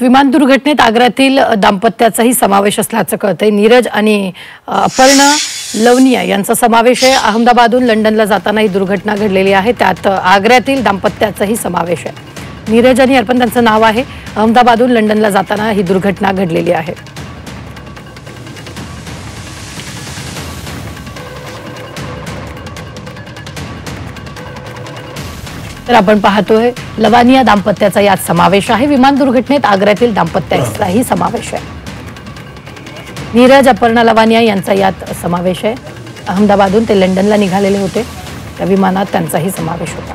विमान दुर्घटनेत आग्र्यातील दाम्पत्याचाही समावेश असल्याचं कळतंय। नीरज आणि अपर्णा लवनिया यांचा समावेश आहे। अहमदाबादहून लंडनला जाताना ही दुर्घटना घडलेली आहे। त्यात आग्र्यातील दाम्पत्याचाही समावेश आहे। नीरज आणि अर्पण त्यांचं नाव आहे। अहमदाबादहून लंडनला जाताना ही दुर्घटना घडलेली आहे। तर आपण पाहतोय लवानिया दाम्पत्याचा यात समावेश आहे। विमान दुर्घटनेत आग्र्यातील दाम्पत्याचाही समावेश आहे। नीरज अपर्णा लवानिया यांचा यात समावेश आहे। अहमदाबादहून ते लंडनला निघालेले होते। त्या विमानात त्यांचाही समावेश होता।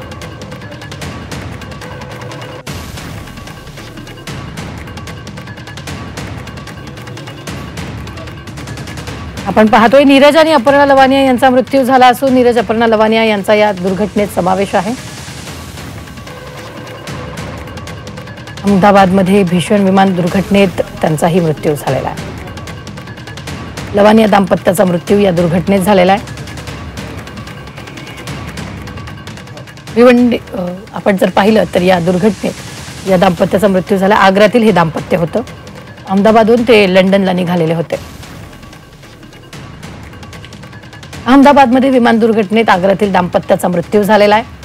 आपण पाहतोय नीरज आणि अपर्णा लवानिया यांचा मृत्यू झाला असून नीरज अपर्णा लवानिया यांचा या दुर्घटनेत समावेश आहे। अहमदाबादमध्ये भीषण विमान दुर्घटनेत त्यांचाही मृत्यू झालेला आहे। लवानिया दाम्पत्याचा मृत्यू या दुर्घटनेत झालेला आहे। भिवंडी आपण जर पाहिलं तर या दुर्घटनेत या दाम्पत्याचा मृत्यू झाला। आग्र्यातील हे दाम्पत्य होतं। अहमदाबादहून ते लंडनला निघालेले होते। अहमदाबादमध्ये विमान दुर्घटनेत आग्र्यातील दाम्पत्याचा मृत्यू झालेला आहे।